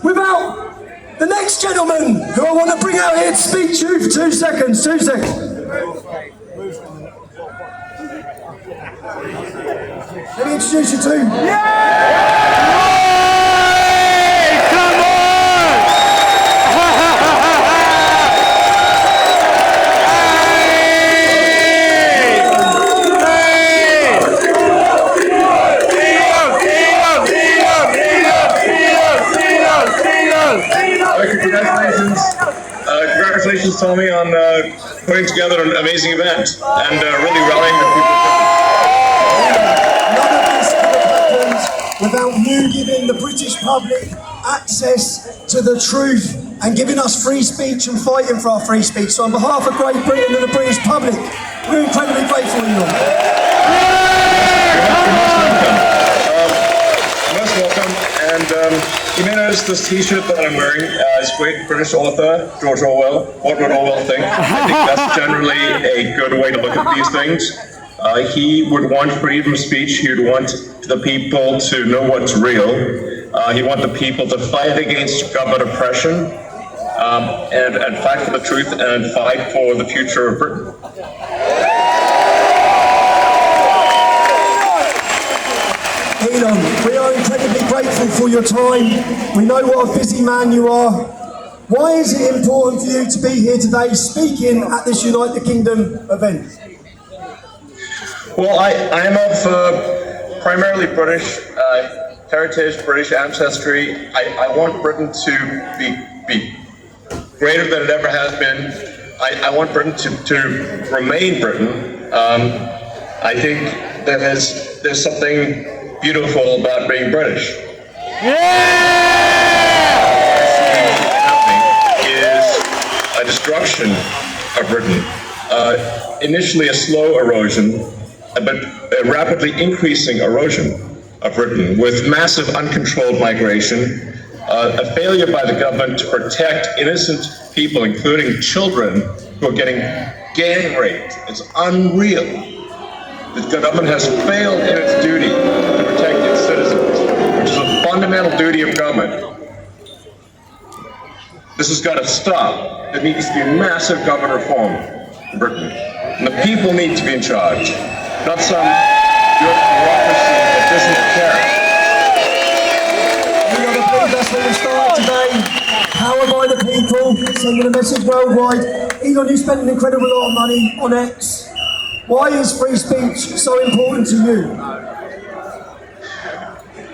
without the next gentleman who I want to bring out here to speak to you for 2 seconds. 2 seconds. Let me introduce you to... Come on! Congratulations, Tommy, on putting together an amazing event and really rallying the people. None of this could have happened without you giving the British public access to the truth and giving us free speech and fighting for our free speech. So on behalf of Great Britain and the British public, we're incredibly grateful to you. Most welcome. And you may notice this T-shirt that I'm wearing is great British author George Orwell. What would Orwell think? I think that's generally a good way to look at these things. He would want freedom of speech. He would want the people to know what's real. He want the people to fight against government oppression and fight for the truth and fight for the future of Britain. Elon, we are incredibly grateful for your time. We know what a busy man you are. Why is it important for you to be here today speaking at this Unite the Kingdom event? Well, I am of primarily British heritage, British ancestry. I want Britain to be greater than it ever has been. I want Britain to remain Britain. I think that there's something beautiful about being British. Is a destruction of Britain. Initially a slow erosion, but a rapidly increasing erosion of Britain with massive uncontrolled migration, a failure by the government to protect innocent people, including children who are getting gang raped. It's unreal. The government has failed in its duty to protect its citizens, which is a fundamental duty of government. This has got to stop. There needs to be massive government reform in Britain. And the people need to be in charge, not some bureaucracy that doesn't care. We are the people, that's where we started today. Powered by the people, sending a message worldwide. Elon, you spend an incredible lot of money on X. Why is free speech so important to you?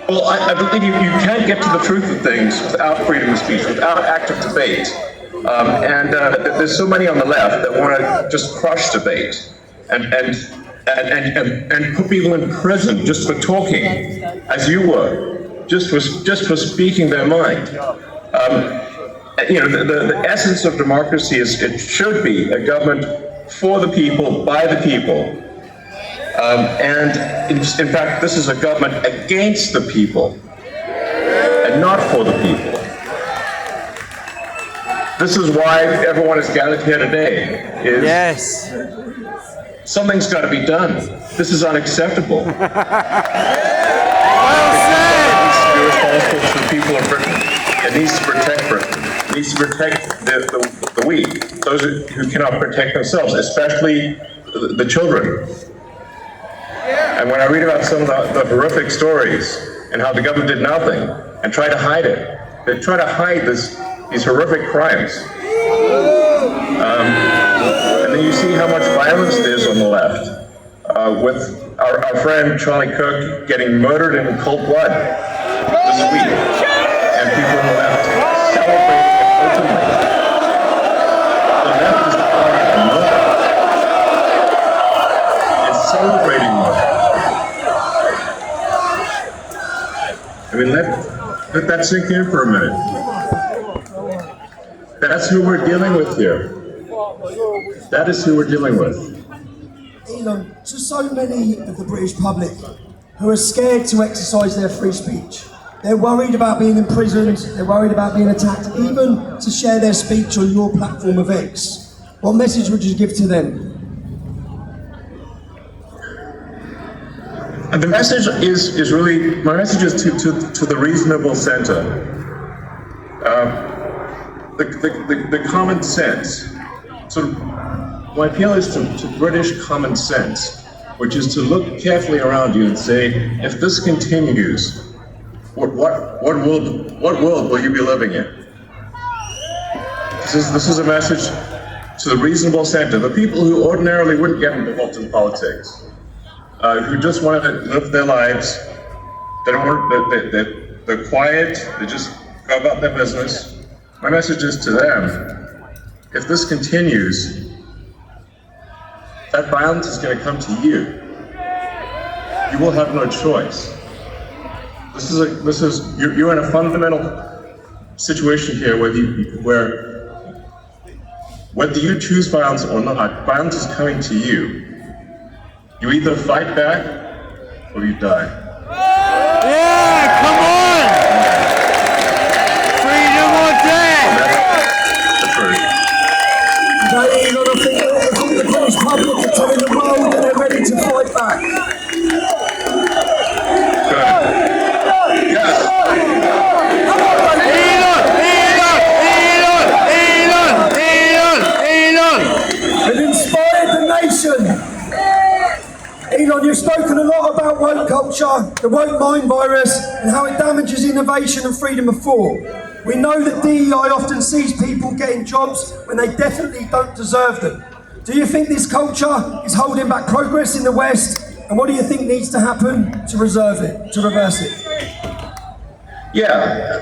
Well, I believe you can't get to the truth of things without freedom of speech, without active debate. And there's so many on the left that want to just crush debate and put people in prison just for talking, as you were, just for speaking their mind. The essence of democracy is it should be a government for the people, by the people. And in fact, this is a government against the people and not for the people. This is why everyone is gathered here today. Yes. Something's got to be done. This is unacceptable. Well said. It needs to be responsible to the people of Britain. It needs to protect Britain. It needs to protect the weak, those who cannot protect themselves, especially the children. And when I read about some of the horrific stories and how the government did nothing and tried to hide it, they try to hide these horrific crimes. And then you see how much violence there's on the left, with our friend Charlie Kirk getting murdered in cold blood this week, and people on the left celebrating it openly. The left is the party of murder. It's celebrating murder. I mean, let that sink in for a minute. That's who we're dealing with here. That is who we're dealing with. Elon, to so many of the British public who are scared to exercise their free speech, they're worried about being imprisoned, they're worried about being attacked, even to share their speech on your platform of X. What message would you give to them? The message is really, my message is to the reasonable center. the common sense. So my appeal is to British common sense, which is to look carefully around you and say, if this continues, what world will you be living in? This is a message to the reasonable centre, the people who ordinarily wouldn't get involved in politics, who just want to live their lives. They're quiet. They just go about their business. My message is to them: if this continues, that violence is going to come to you. You will have no choice. You're in a fundamental situation here where whether you choose violence or not, violence is coming to you. You either fight back or you die. Yeah, come on! Freedom or death! That's right. I think the British public are telling the world that they're ready to fight back. Good. Yes. It inspired the nation. Elon, you've spoken a lot about woke culture, the woke mind virus, and how it damages innovation and freedom of thought. We know that DEI often sees people getting jobs when they definitely don't deserve them. Do you think this culture is holding back progress in the West? And what do you think needs to happen to reverse it? Yeah,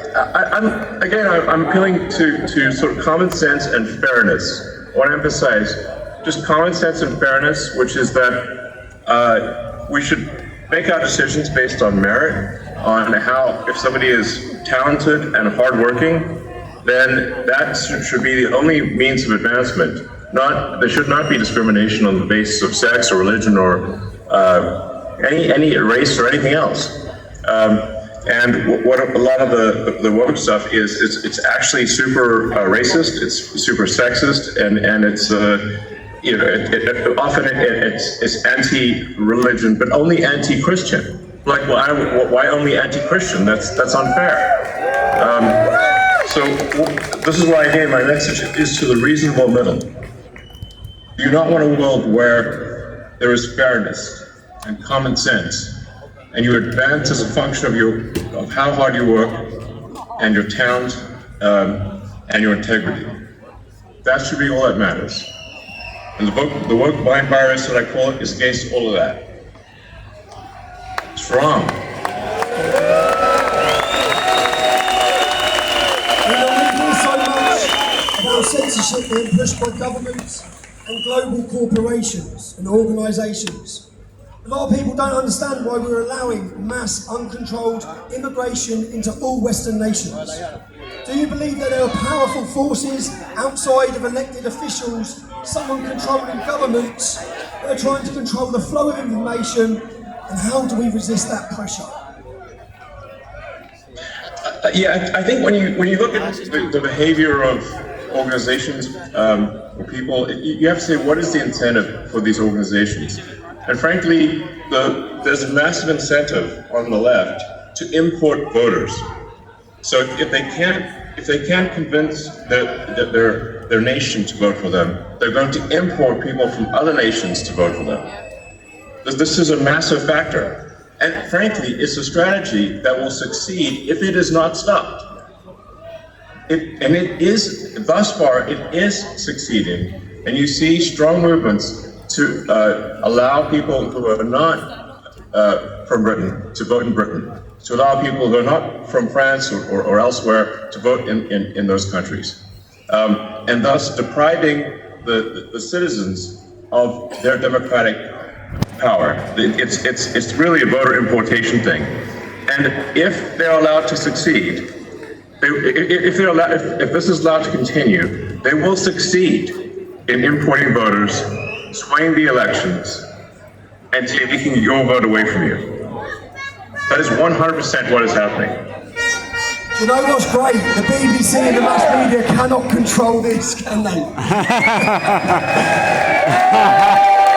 I'm appealing to sort of common sense and fairness. I want to emphasize just common sense and fairness, which is that we should make our decisions based on merit, on how, if somebody is talented and hardworking, then that should be the only means of advancement. There should not be discrimination on the basis of sex or religion or any race or anything else. And what a lot of the woke stuff is, it's actually super racist, it's super sexist, and it's often it's anti-religion, but only anti-Christian. Like, why only anti-Christian? That's unfair. So this is why, again, my message is to the reasonable middle. Do you not want a world where there is fairness and common sense, and you advance as a function of how hard you work and your talent and your integrity? That should be all that matters. And the woke mind virus, that I call it, is against all of that. It's wrong. We hear so much about censorship being pushed by governments and global corporations and organisations. A lot of people don't understand why we're allowing mass, uncontrolled immigration into all Western nations. Do you believe that there are powerful forces outside of elected officials, someone controlling governments, that are trying to control the flow of information, and how do we resist that pressure? I think when you look at the behavior of organizations or people, you have to say, what is the incentive for these organizations? And frankly, there's a massive incentive on the left to import voters. So if they can't convince their nation to vote for them, they're going to import people from other nations to vote for them. This is a massive factor. And frankly, it's a strategy that will succeed if it is not stopped. Thus far, it is succeeding. And you see strong movements to allow people who are not from Britain to vote in Britain, to allow people who are not from France or elsewhere to vote in those countries, and thus depriving the citizens of their democratic power. It's really a voter importation thing. And if they're allowed to succeed, if this is allowed to continue, they will succeed in importing voters, swaying the elections, and taking your vote away from you. That is 100% what is happening. Do you know what's great? The BBC and the mass media cannot control this, can they? I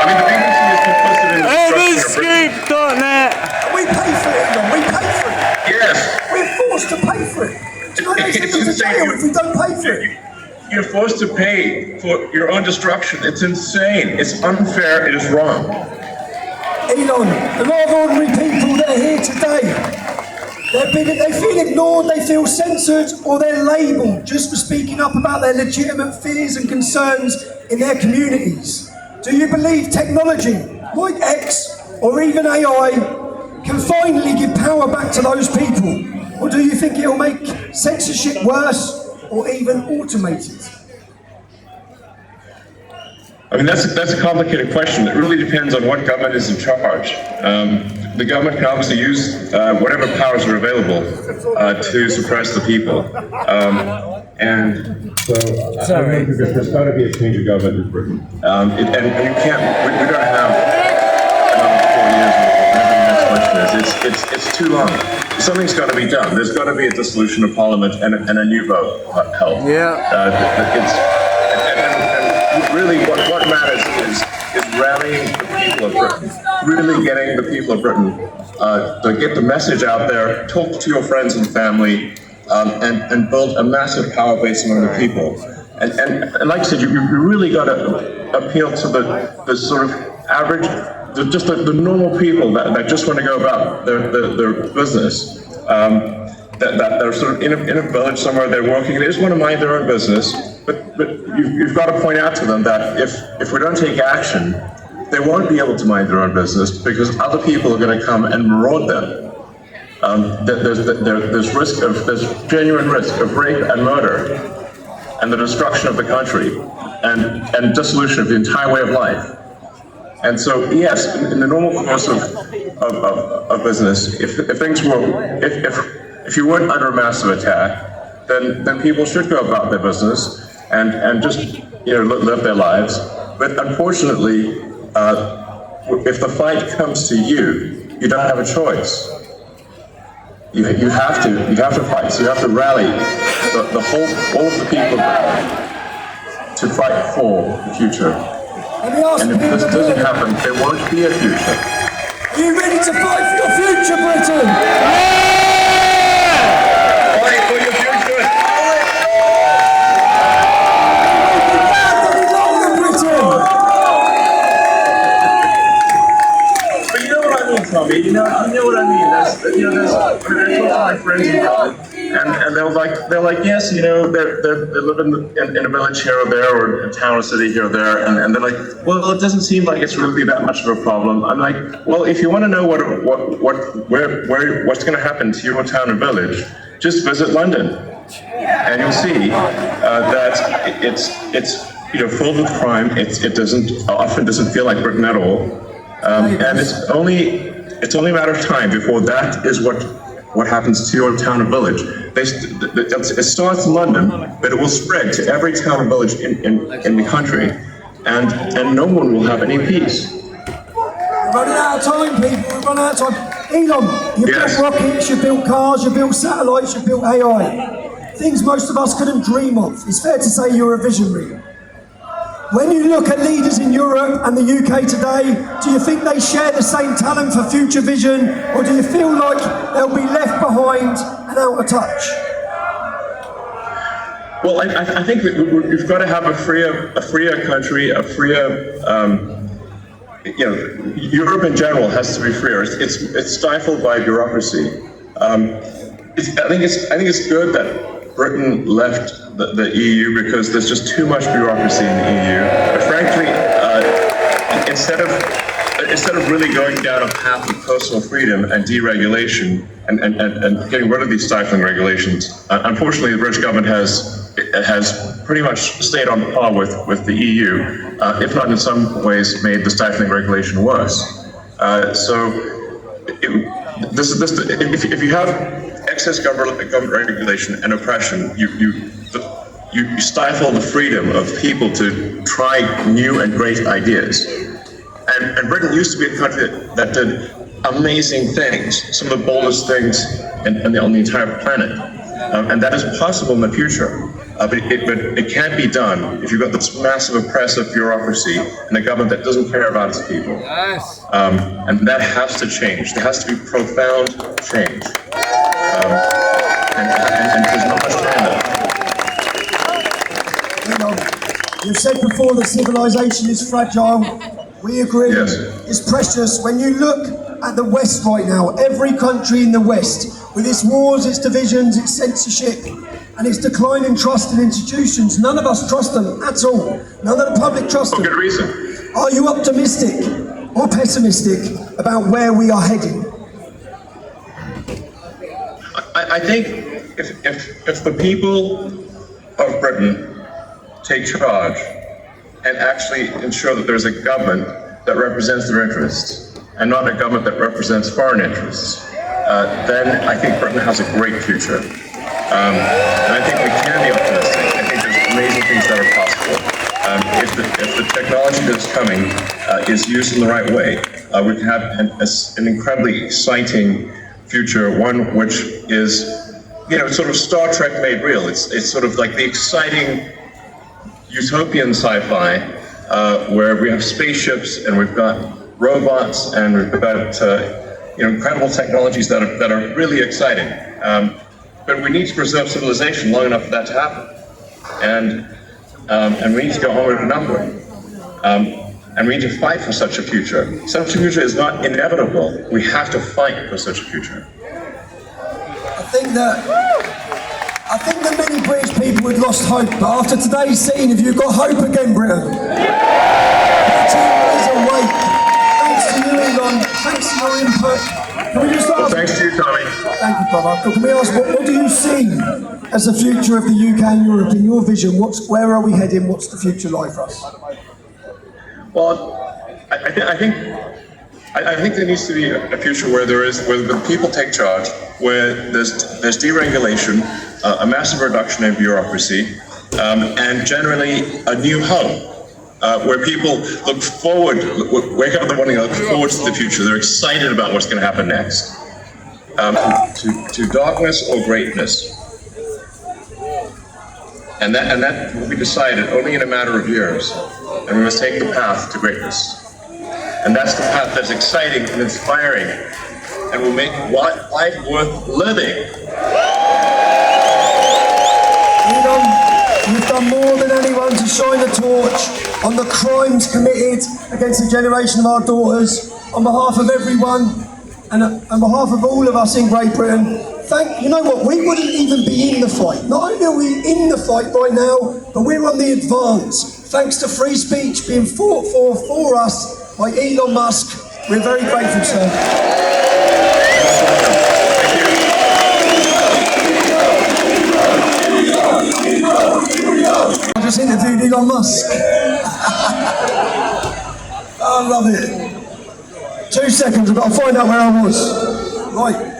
mean, the BBC is complicit in the urbanscoop.net. We pay for it, Elon. We pay for it. Yes. We're forced to pay for it. Do you know they send us to jail if we don't pay for it? You're forced to pay for your own destruction. It's insane. It's unfair. It is wrong. Elon, a lot of ordinary people that are here today, they feel ignored, they feel censored, or they're labelled just for speaking up about their legitimate fears and concerns in their communities. Do you believe technology, like X or even AI, can finally give power back to those people? Or do you think it'll make censorship worse or even automate it? I mean, that's a complicated question. It really depends on what government is in charge. The government can obviously use whatever powers are available to suppress the people. And so I think there's got to be a change of government in Britain. And you can't, we don't have another 4 years or whatever the next election is. It's too long. Something's got to be done. There's got to be a dissolution of Parliament and a new vote held. Really, what matters is rallying the people of Britain, really getting the people of Britain to get the message out there, talk to your friends and family, and build a massive power base among the people. And like I said, you really got to appeal to the sort of average, just the normal people that just want to go about their business. That are sort of in a village somewhere, they're working, they just want to mind their own business, but you've got to point out to them that if we don't take action, they won't be able to mind their own business because other people are going to come and maraud them. There's genuine risk of rape and murder, and the destruction of the country, and dissolution of the entire way of life. And so, yes, in the normal course of business, if things were, if you weren't under a massive attack, then people should go about their business and just live their lives. But unfortunately, if the fight comes to you, you don't have a choice. You have to fight. So you have to rally all of the people to fight for the future. And if this doesn't happen, there won't be a future. Are you ready to fight for your future, Britain? Tommy, you know what I mean. When I talk to my friends and they're like, yes, they live in a village here or there, or a town or city here or there, and they're like, well, it doesn't seem like it's really that much of a problem. I'm like, well, if you want to know what's going to happen to your town and village, just visit London, and you'll see that it's filled with crime. It often doesn't feel like Britain at all. And it's only a matter of time before that is what happens to your town and village. It starts in London, but it will spread to every town and village in the country, and no one will have any peace. We're running out of time, people. We're running out of time. Elon, you built rockets, you built cars, you built satellites, you built AI. Things most of us couldn't dream of. It's fair to say you're a visionary. When you look at leaders in Europe and the UK today, do you think they share the same talent for future vision, or do you feel like they'll be left behind and out of touch? Well, I think that we've got to have a freer country, a freer. Europe in general has to be freer. It's stifled by bureaucracy. I think it's good that Britain left the EU because there's just too much bureaucracy in the EU. But frankly, instead of really going down a path of personal freedom and deregulation and getting rid of these stifling regulations, unfortunately, the British government has pretty much stayed on par with the EU, if not in some ways made the stifling regulation worse. If you have excess government regulation and oppression, you stifle the freedom of people to try new and great ideas. And Britain used to be a country that did amazing things, some of the boldest things on the entire planet. And that is possible in the future. But it can't be done if you've got this massive oppressive bureaucracy and a government that doesn't care about its people. Yes. And that has to change. There has to be profound change. And there's not much time left. You said before that civilization is fragile. We agree. Yes. It's precious. When you look at the West right now, every country in the West, with its wars, its divisions, its censorship, and its decline in trust in institutions, none of us trust them at all. None of the public trust them. For good reason. Are you optimistic or pessimistic about where we are heading? I think if the people of Britain take charge and actually ensure that there's a government that represents their interests and not a government that represents foreign interests, then I think Britain has a great future. And I think we can be optimistic. I think there's amazing things that are possible. If the technology that's coming is used in the right way, we can have an incredibly exciting future, one which is, sort of Star Trek made real. It's sort of like the exciting utopian sci-fi where we have spaceships and we've got robots and we've got incredible technologies that are really exciting. But we need to preserve civilization long enough for that to happen, and we need to go onward and upward. And we need to fight for such a future. Such a future is not inevitable. We have to fight for such a future. I think that many British people had lost hope, but after today's scene, have you got hope again, Britain? Britain is awake. Thanks to you, Elon. Thanks to your input. Can we just ask? Thanks to you, Tommy. Thank you, brother. Can we ask, what do you see as the future of the UK and Europe in your vision? Where are we heading? What's the future like for us? Well, I think there needs to be a future where the people take charge, where there's deregulation, a massive reduction in bureaucracy, and generally a new hope, where people look forward, wake up in the morning and look forward to the future. They're excited about what's going to happen next. To darkness or greatness. And that will be decided only in a matter of years. And we must take the path to greatness. And that's the path that's exciting and inspiring and will make life worth living. Elon, you've done more than anyone to shine a torch on the crimes committed against the generation of our daughters. On behalf of everyone and on behalf of all of us in Great Britain, you know what, we wouldn't even be in the fight. Not only are we in the fight right now, but we're on the advance. Thanks to free speech being fought for us by Elon Musk. We're very grateful, sir. I just interviewed Elon Musk. I love it. 2 seconds, I've got to find out where I was. Right.